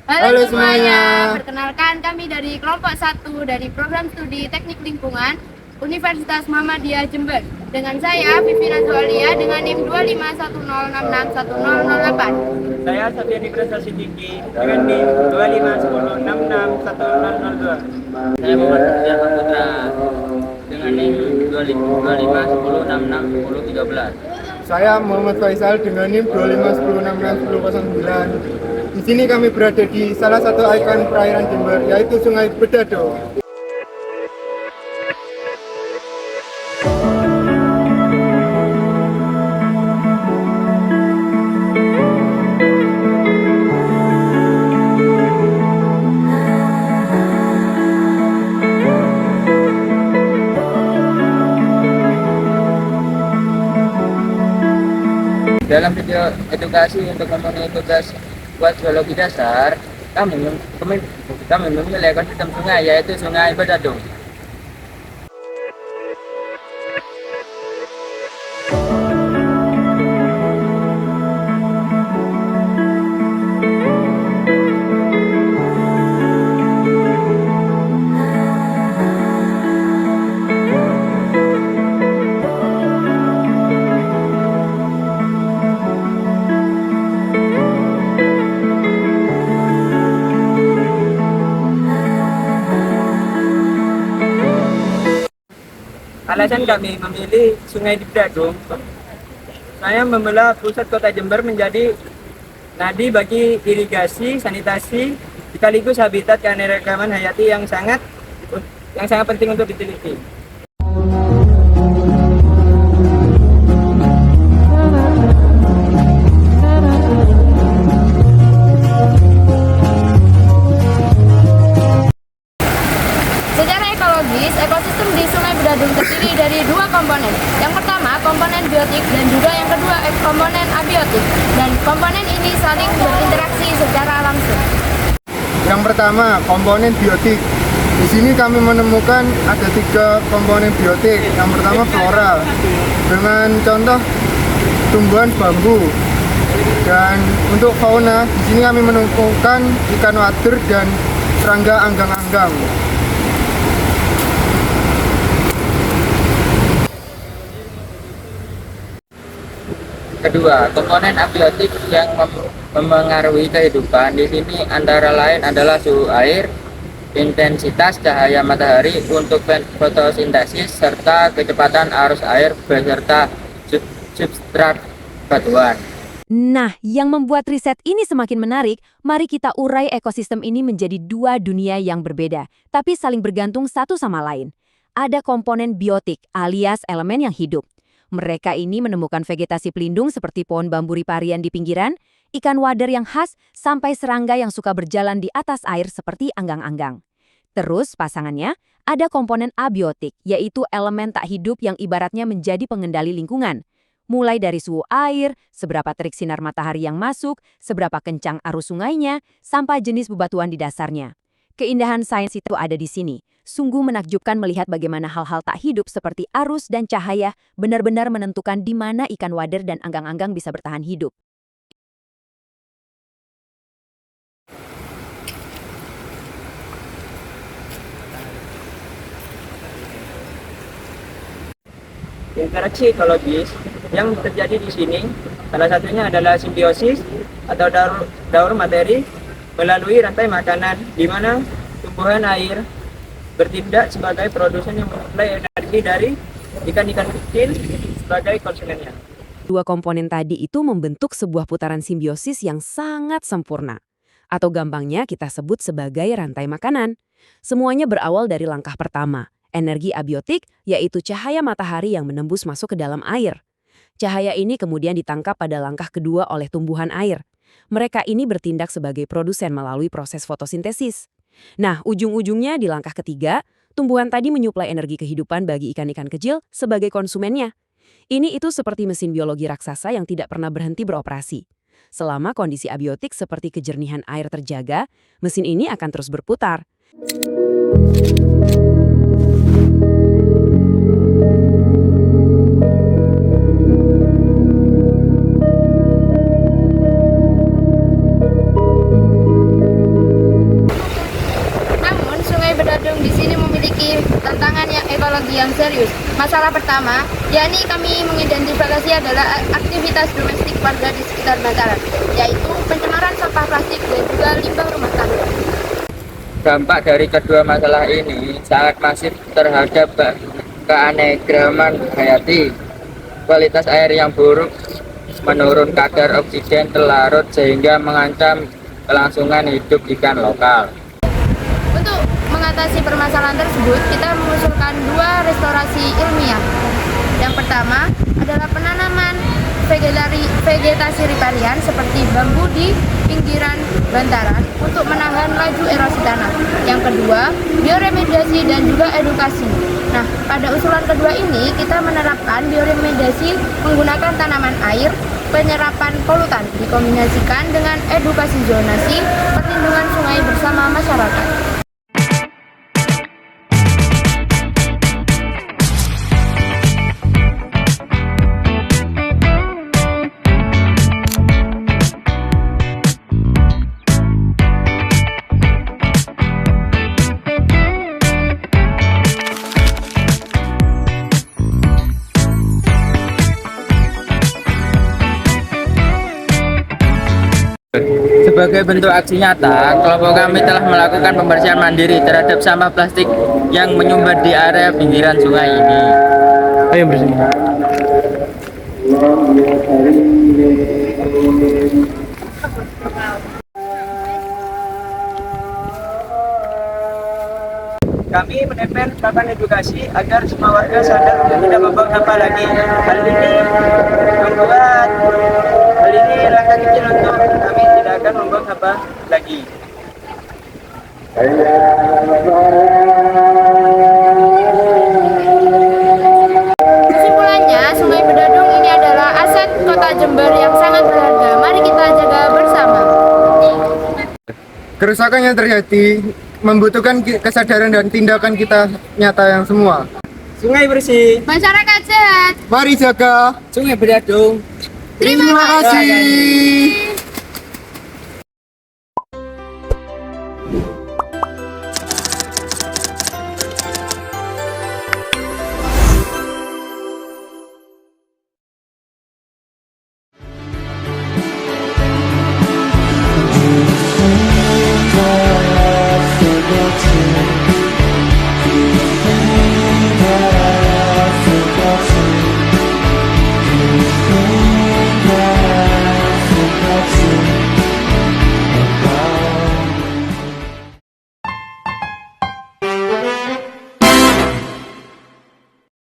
Halo semuanya, Perkenalkan kami dari kelompok 1 dari program studi Teknik Lingkungan Universitas Muhammadiyah Jember. Dengan saya Vivi Nazualia dengan NIM 251066108. Saya Satyani Prestasi Tinggi dengan NIM 251066102. Saya Muhammad Fajar Putra dengan NIM 2510661013. saya Muhammad Faisal dengan NIM 251066009. Di sini kami berada di salah satu ikon perairan Jember, yaitu Sungai Bedado. Dalam video edukasi untuk memenuhi tugas buat geologi dasar, kami memilih ekosistem sungai, yaitu Sungai Bedado. Alasan kami memilih Sungai Bedado, saya membelah pusat kota Jember menjadi nadi bagi irigasi, sanitasi, sekaligus habitat keanekaragaman hayati yang sangat penting untuk diteliti. Secara ekologis, ekosistem di Sungai Bedado terdiri dari dua komponen. Yang pertama, komponen biotik dan juga yang kedua, komponen abiotik. Dan komponen ini saling berinteraksi secara langsung. Yang pertama, komponen biotik. Di sini kami menemukan ada 3 komponen biotik. Yang pertama flora, dengan contoh tumbuhan bambu. Dan untuk fauna, di sini kami menemukan ikan wader dan serangga anggang-anggang. Kedua, komponen abiotik yang memengaruhi kehidupan di sini antara lain adalah suhu air, intensitas cahaya matahari untuk fotosintesis, serta kecepatan arus air beserta substrat batuan. Nah, yang membuat riset ini semakin menarik, mari kita urai ekosistem ini menjadi 2 dunia yang berbeda, tapi saling bergantung satu sama lain. Ada komponen biotik alias elemen yang hidup. Mereka ini menemukan vegetasi pelindung seperti pohon bambu riparian di pinggiran, ikan wader yang khas, sampai serangga yang suka berjalan di atas air seperti anggang-anggang. Terus pasangannya, ada komponen abiotik, yaitu elemen tak hidup yang ibaratnya menjadi pengendali lingkungan. Mulai dari suhu air, seberapa terik sinar matahari yang masuk, seberapa kencang arus sungainya, sampai jenis bebatuan di dasarnya. Keindahan sains itu ada di sini. Sungguh menakjubkan melihat bagaimana hal-hal tak hidup seperti arus dan cahaya benar-benar menentukan di mana ikan wader dan anggang-anggang bisa bertahan hidup. Interaksi ekologis yang terjadi di sini salah satunya adalah simbiosis atau daur materi melalui rantai makanan, di mana tumbuhan air bertindak sebagai produsen yang mensuplai energi dari ikan-ikan kecil sebagai konsumennya. 2 komponen tadi itu membentuk sebuah putaran simbiosis yang sangat sempurna. Atau gampangnya kita sebut sebagai rantai makanan. Semuanya berawal dari langkah pertama, energi abiotik, yaitu cahaya matahari yang menembus masuk ke dalam air. Cahaya ini kemudian ditangkap pada langkah kedua oleh tumbuhan air. Mereka ini bertindak sebagai produsen melalui proses fotosintesis. Nah, ujung-ujungnya di langkah ketiga, tumbuhan tadi menyuplai energi kehidupan bagi ikan-ikan kecil sebagai konsumennya. Ini itu seperti mesin biologi raksasa yang tidak pernah berhenti beroperasi. Selama kondisi abiotik seperti kejernihan air terjaga, mesin ini akan terus berputar. Masalah pertama, yakni kami mengidentifikasi adalah aktivitas domestik warga di sekitar bantaran, yaitu pencemaran sampah plastik dan juga limbah rumah tangga. Dampak dari kedua masalah ini sangat masif terhadap keanekaragaman hayati. Kualitas air yang buruk, menurun kadar oksigen terlarut sehingga mengancam kelangsungan hidup ikan lokal. Untuk mengatasi permasalahan tersebut, kita mengusulkan 2 restorasi ilmiah. Yang pertama adalah penanaman vegetasi riparian seperti bambu di pinggiran bantaran untuk menahan laju erosi tanah. Yang kedua, bioremediasi dan juga edukasi. Nah, pada usulan kedua ini kita menerapkan bioremediasi menggunakan tanaman air, penyerapan polutan dikombinasikan dengan edukasi zonasi, perlindungan sungai bersama masyarakat. Sebagai bentuk aksi nyata, kelompok kami telah melakukan pembersihan mandiri terhadap sampah plastik yang menyumbat di area pinggiran sungai ini. Ayo bersih. Kami menempel papan edukasi agar semua warga sadar dan tidak membuang sampah lagi. Hal ini langkah kecil untuk kami tidak akan membuang sampah lagi. Kesimpulannya, Sungai Bedadung ini adalah aset Kota Jember yang sangat berharga. Mari kita jaga bersama. Kerusakan yang terjadi membutuhkan kesadaran dan tindakan kita nyata yang semua. Sungai bersih, Masyarakat sehat. Mari jaga. Sungai Bedadung. Terima kasih. Thank you.